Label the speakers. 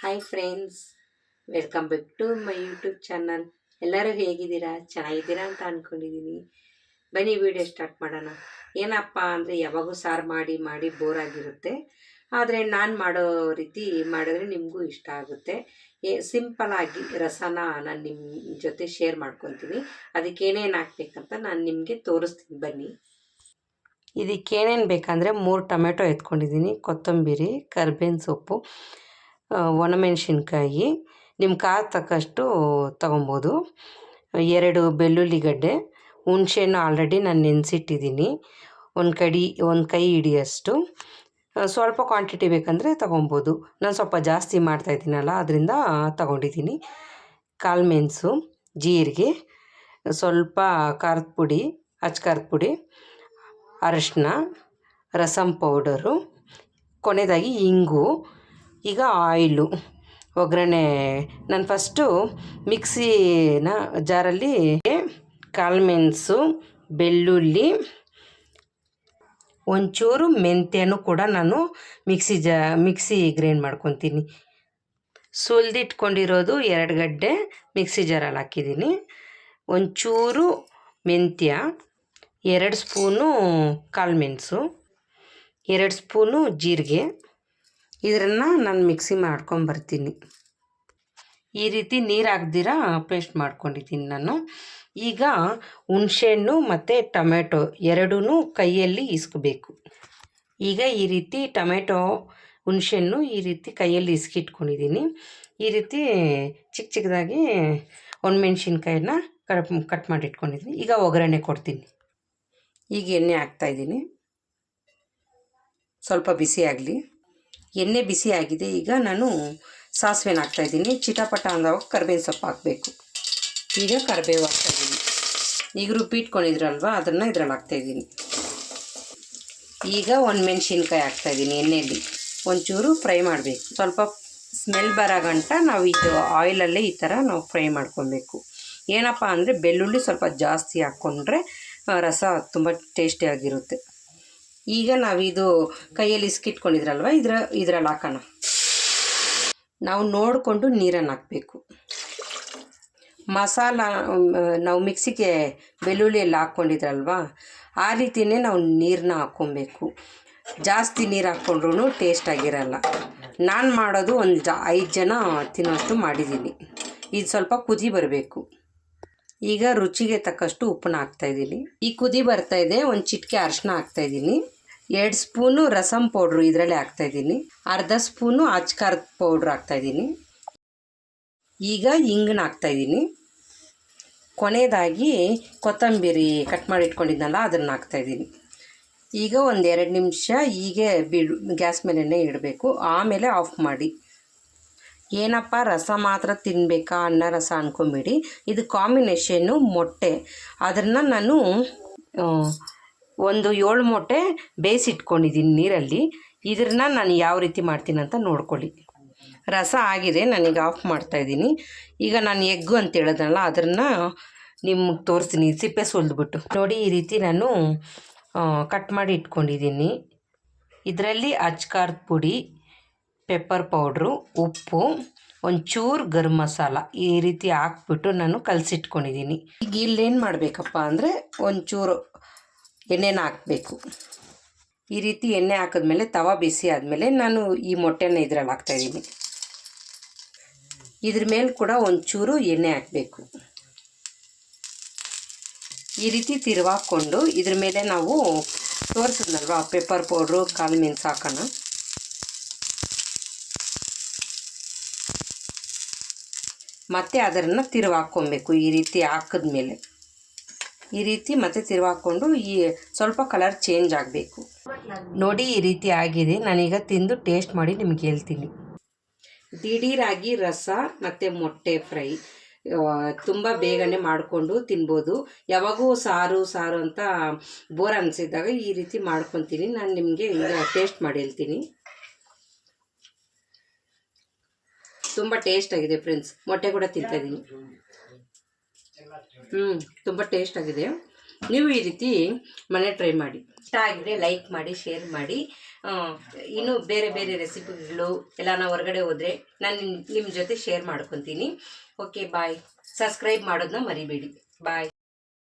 Speaker 1: Hi friends, welcome back to my YouTube channel. ಎಲ್ಲರೂ ಹೇಗಿದ್ದೀರಾ? ಚೆನ್ನಾಗಿದ್ದೀರಾ ಅಂತ ಅಂದ್ಕೊಂಡಿದ್ದೀನಿ. ಬನ್ನಿ ವಿಡಿಯೋ ಸ್ಟಾರ್ಟ್ ಮಾಡೋಣ. ಏನಪ್ಪ ಅಂದರೆ ಯಾವಾಗೂ ಸಾರು ಮಾಡಿ ಮಾಡಿ ಬೋರ್ ಆಗಿರುತ್ತೆ. ಆದರೆ ನಾನು ಮಾಡೋ ರೀತಿ ಮಾಡಿದ್ರೆ ನಿಮಗೂ ಇಷ್ಟ ಆಗುತ್ತೆ. ಸಿಂಪಲಾಗಿ ರಸನ ನಾನು ನಿಮ್ಮ ಜೊತೆ ಶೇರ್ ಮಾಡ್ಕೊತೀನಿ. ಅದಕ್ಕೇನೇನು ಹಾಕ್ಬೇಕಂತ ನಾನು ನಿಮಗೆ ತೋರಿಸ್ತೀನಿ. ಬನ್ನಿ. ಇದಕ್ಕೇನೇನು ಬೇಕಂದರೆ 3 ಟೊಮೆಟೊ ಎತ್ಕೊಂಡಿದ್ದೀನಿ, ಕೊತ್ತಂಬರಿ, ಕರ್ಬೇವಿನ ಸೊಪ್ಪು, ಒಣಮೆಣಸಿನ್ಕಾಯಿ, ನಿಮ್ಮ ಖಾರ ತಕ್ಕಷ್ಟು ತೊಗೊಬೋದು, 2 ಬೆಳ್ಳುಳ್ಳಿ ಗಡ್ಡೆ, ಹುಣಸೆಹಣ್ಣು ಆಲ್ರೆಡಿ ನಾನು ನೆನೆಸಿಟ್ಟಿದ್ದೀನಿ, ಒಂದು ಕೈ ಹಿಡಿಯಷ್ಟು. ಸ್ವಲ್ಪ ಕ್ವಾಂಟಿಟಿ ಬೇಕಂದರೆ ತೊಗೊಬೋದು. ನಾನು ಸ್ವಲ್ಪ ಜಾಸ್ತಿ ಮಾಡ್ತಾಯಿದ್ದೀನಲ್ಲ ಅದರಿಂದ ತೊಗೊಂಡಿದ್ದೀನಿ. ಕಾಳು ಮೆಣಸು, ಜೀರಿಗೆ, ಸ್ವಲ್ಪ ಖಾರದ ಪುಡಿ, ಅಚ್ಚ ಖಾರದ ಪುಡಿ, ಅರಶಿನ, ರಸಮ್ ಪೌಡರು, ಕೊನೆಯದಾಗಿ ಇಂಗು. ಈಗ ಆಯಿಲು ಒಗ್ಗರಣೆ. ನಾನು ಫಸ್ಟು ಮಿಕ್ಸಿನ ಜಾರಲ್ಲಿ ಕಾಳು ಮೆಣಸು, ಬೆಳ್ಳುಳ್ಳಿ, ಒಂಚೂರು ಮೆಂತ್ಯನೂ ಕೂಡ ನಾನು ಮಿಕ್ಸಿ ಗ್ರೈಂಡ್ ಮಾಡ್ಕೊತೀನಿ. ಸುಲಿದಿಟ್ಕೊಂಡಿರೋದು 2 ಗಡ್ಡೆ ಮಿಕ್ಸಿ ಜಾರಲ್ಲಿ ಹಾಕಿದ್ದೀನಿ. ಒಂಚೂರು ಮೆಂತ್ಯ, 2 ಸ್ಪೂನು ಕಾಳು ಮೆಣಸು, 2 ಸ್ಪೂನು ಜೀರಿಗೆ. ಇದನ್ನು ನಾನು ಮಿಕ್ಸಿ ಮಾಡ್ಕೊಂಬರ್ತೀನಿ. ಈ ರೀತಿ ನೀರು ಹಾಕ್ದಿರ ಪೇಸ್ಟ್ ಮಾಡ್ಕೊಂಡಿದ್ದೀನಿ ನಾನು. ಈಗ ಹುಣಸೆಹಣ್ಣು ಮತ್ತು ಟೊಮೆಟೊ ಎರಡೂ ಕೈಯಲ್ಲಿ ಇಸ್ಕಬೇಕು. ಈಗ ಈ ರೀತಿ ಟೊಮೆಟೊ, ಹುಣಸೆಹಣ್ಣು ಈ ರೀತಿ ಕೈಯಲ್ಲಿ ಇಸ್ಕಿಟ್ಕೊಂಡಿದ್ದೀನಿ. ಈ ರೀತಿ ಚಿಕ್ಕ ಚಿಕ್ಕದಾಗಿ ಒಣಮೆಣ್ಸಿನ್ಕಾಯಿನ ಕಟ್ ಮಾಡಿ ಇಟ್ಕೊಂಡಿದ್ದೀನಿ. ಈಗ ಒಗ್ಗರಣೆ ಕೊಡ್ತೀನಿ. ಈಗ ಎಣ್ಣೆ ಹಾಕ್ತಾಯಿದ್ದೀನಿ. ಸ್ವಲ್ಪ ಬಿಸಿ ಆಗಲಿ. ಎಣ್ಣೆ ಬಿಸಿ ಆಗಿದೆ. ಈಗ ನಾನು ಸಾಸಿವೆನ ಹಾಕ್ತಾಯಿದ್ದೀನಿ. ಚಿಟಪಟ ಅಂದಾಗ ಕರಿಬೇವು ಸೊಪ್ಪು ಹಾಕಬೇಕು. ಈಗ ಕರಿಬೇವು ಹಾಕ್ತಾಯಿದ್ದೀನಿ. ಈಗ ರುಬ್ಬಿಟ್ಕೊಂಡಿದ್ರಲ್ವ ಅದನ್ನು ಇದ್ರಲ್ಲಿ ಹಾಕ್ತಾಯಿದ್ದೀನಿ. ಈಗ ಒಣಮೆಣ್ಸಿನ್ಕಾಯಿ ಹಾಕ್ತಾಯಿದ್ದೀನಿ ಎಣ್ಣೆಯಲ್ಲಿ. ಒಂಚೂರು ಫ್ರೈ ಮಾಡಬೇಕು. ಸ್ವಲ್ಪ ಸ್ಮೆಲ್ ಬರೋ ಗಂಟ ನಾವು ಇದು ಆಯಿಲಲ್ಲೇ ಈ ಥರ ನಾವು ಫ್ರೈ ಮಾಡ್ಕೊಬೇಕು. ಏನಪ್ಪ ಅಂದರೆ ಬೆಳ್ಳುಳ್ಳಿ ಸ್ವಲ್ಪ ಜಾಸ್ತಿ ಹಾಕ್ಕೊಂಡ್ರೆ ರಸ ತುಂಬ ಟೇಸ್ಟಿಯಾಗಿರುತ್ತೆ. ಈಗ ನಾವಿದು ಕೈಯಲ್ಲಿ ಇಸ್ಕಿಟ್ಕೊಂಡಿದ್ರಲ್ವ ಇದ್ರಲ್ಲಿ ಹಾಕೋಣ. ನಾವು ನೋಡಿಕೊಂಡು ನೀರನ್ನು ಹಾಕಬೇಕು. ಮಸಾಲ ನಾವು ಮಿಕ್ಸಿಗೆ ಬೆಳ್ಳುಳ್ಳಿ ಎಲ್ಲ ಹಾಕ್ಕೊಂಡಿದ್ರಲ್ವ ಆ ರೀತಿಯೇ ನಾವು ನೀರನ್ನ ಹಾಕ್ಕೊಬೇಕು. ಜಾಸ್ತಿ ನೀರು ಹಾಕ್ಕೊಂಡ್ರೂ ಟೇಸ್ಟಾಗಿರಲ್ಲ. ನಾನು ಮಾಡೋದು ಒಂದು 5 ಜನ ತಿನ್ನೋಷ್ಟು ಮಾಡಿದ್ದೀನಿ. ಇದು ಸ್ವಲ್ಪ ಕುದಿ ಬರಬೇಕು. ಈಗ ರುಚಿಗೆ ತಕ್ಕಷ್ಟು ಉಪ್ಪನ್ನ ಹಾಕ್ತಾಯಿದ್ದೀನಿ. ಈ ಕುದಿ ಬರ್ತಾಯಿದೆ. ಒಂದು ಚಿಟಿಕೆ ಅರಿಶಿನ ಹಾಕ್ತಾಯಿದ್ದೀನಿ. 2 ಸ್ಪೂನು ರಸಮ್ ಪೌಡ್ರು ಇದರಲ್ಲೇ ಹಾಕ್ತಾಯಿದ್ದೀನಿ. ಅರ್ಧ ಸ್ಪೂನು ಅಚ್ಚ ಖಾರದ ಪೌಡ್ರ್ ಹಾಕ್ತಾಯಿದ್ದೀನಿ. ಈಗ ಇಂಗನ್ನ ಹಾಕ್ತಾಯಿದ್ದೀನಿ. ಕೊನೆಯದಾಗಿ ಕೊತ್ತಂಬರಿ ಕಟ್ ಮಾಡಿ ಇಟ್ಕೊಂಡಿದ್ನಲ್ಲ ಅದನ್ನು ಹಾಕ್ತಾಯಿದ್ದೀನಿ. ಈಗ ಒಂದು 2 ನಿಮಿಷ ಹೀಗೆ ಗ್ಯಾಸ್ ಮೇಲೇ ಇಡಬೇಕು. ಆಮೇಲೆ ಆಫ್ ಮಾಡಿ. ಏನಪ್ಪ ರಸ ಮಾತ್ರ ತಿನ್ನಬೇಕಾ ಅನ್ನ ರಸ ಅಂದ್ಕೊಂಬಿಡಿ. ಇದು ಕಾಂಬಿನೇಷನ್ನು ಮೊಟ್ಟೆ. ಅದನ್ನು ನಾನು ಒಂದು 7 ಮೊಟ್ಟೆ ಬೇಯಿಸಿಟ್ಕೊಂಡಿದ್ದೀನಿ ನೀರಲ್ಲಿ. ಇದನ್ನು ನಾನು ಯಾವ ರೀತಿ ಮಾಡ್ತೀನಿ ಅಂತ ನೋಡ್ಕೊಳ್ಳಿ. ರಸ ಆಗಿದೆ. ನಾನೀಗ ಆಫ್ ಮಾಡ್ತಾಯಿದ್ದೀನಿ. ಈಗ ನಾನು ಎಗ್ಗು ಅಂತ ಹೇಳಿದ್ನಲ್ಲ ಅದನ್ನು ನಿಮಗೆ ತೋರಿಸ್ತೀನಿ ಸಿಪ್ಪೆ ಸುಲಿದ್ಬಿಟ್ಟು. ನೋಡಿ ಈ ರೀತಿ ನಾನು ಕಟ್ ಮಾಡಿ ಇಟ್ಕೊಂಡಿದ್ದೀನಿ. ಇದರಲ್ಲಿ ಅಚ್ಚ ಖಾರದ ಪುಡಿ, ಪೆಪ್ಪರ್ ಪೌಡ್ರು, ಉಪ್ಪು, ಒಂಚೂರು ಗರಂ ಮಸಾಲ ಈ ರೀತಿ ಹಾಕ್ಬಿಟ್ಟು ನಾನು ಕಲಸಿಟ್ಕೊಂಡಿದ್ದೀನಿ. ಈಗ ಇಲ್ಲೇನು ಮಾಡಬೇಕಪ್ಪ ಅಂದರೆ ಒಂಚೂರು ಎಣ್ಣೆನ ಹಾಕಬೇಕು. ಈ ರೀತಿ ಎಣ್ಣೆ ಹಾಕಿದ್ಮೇಲೆ ತವ ಬಿಸಿ ಆದಮೇಲೆ ನಾನು ಈ ಮೊಟ್ಟೆನ ಇದ್ರಲ್ಲಿ ಹಾಕ್ತಾಯಿದ್ದೀನಿ. ಇದ್ರ ಮೇಲೆ ಕೂಡ ಒಂಚೂರು ಎಣ್ಣೆ ಹಾಕಬೇಕು. ಈ ರೀತಿ ತಿರುವಾಕೊಂಡು ಇದ್ರ ಮೇಲೆ ನಾವು ತೋರಿಸಿದ್ನಲ್ವ ಪೆಪ್ಪರ್ ಪೌಡ್ರು, ಕಾಳು ಮೆಣಸು ಹಾಕೋಣ. ಮತ್ತು ಅದನ್ನು ತಿರುವಾಕ್ಕೊಬೇಕು. ಈ ರೀತಿ ಹಾಕಿದ್ಮೇಲೆ ಈ ರೀತಿ ಮತ್ತೆ ತಿರುವಾಕೊಂಡು ಸ್ವಲ್ಪ ಕಲರ್ ಚೇಂಜ್ ಆಗಬೇಕು. ನೋಡಿ ಈ ರೀತಿ ಆಗಿದೆ. ನಾನೀಗ ತಿಂದು ಟೇಸ್ಟ್ ಮಾಡಿ ನಿಮಗೆ ಹೇಳ್ತೀನಿ. ದಿಢೀರಾಗಿ ರಸ ಮತ್ತು ಮೊಟ್ಟೆ ಫ್ರೈ ತುಂಬ ಬೇಗನೆ ಮಾಡಿಕೊಂಡು ತಿನ್ಬೋದು. ಯಾವಾಗೂ ಸಾರು ಅಂತ ಬೋರ್ ಅನಿಸಿದಾಗ ಈ ರೀತಿ ಮಾಡ್ಕೊತೀನಿ. ನಾನು ನಿಮಗೆ ಈಗ ಟೇಸ್ಟ್ ಮಾಡಿ ಹೇಳ್ತೀನಿ. ತುಂಬ ಟೇಸ್ಟಾಗಿದೆ ಫ್ರೆಂಡ್ಸ್. ಮೊಟ್ಟೆ ಕೂಡ ತಿಂತಾಯಿದ್ದೀನಿ. ತುಂಬ ಟೇಸ್ಟಾಗಿದೆ. ನೀವು ಈ ರೀತಿ ಮನೆ ಟ್ರೈ ಮಾಡಿ. ಇಷ್ಟ ಆಗಿದ್ರೆ ಲೈಕ್ ಮಾಡಿ, ಶೇರ್ ಮಾಡಿ. ಇನ್ನೂ ಬೇರೆ ಬೇರೆ ರೆಸಿಪಿಗಳು ಎಲ್ಲ ನಾವು ಹೊರಗಡೆ ಹೋದರೆ ನಾನು ನಿಮ್ಮ ಜೊತೆ ಶೇರ್ ಮಾಡ್ಕೊತೀನಿ. Okay bye. ಸಬ್ಸ್ಕ್ರೈಬ್ ಮಾಡೋದನ್ನ ಮರಿಬೇಡಿ. ಬಾಯ್.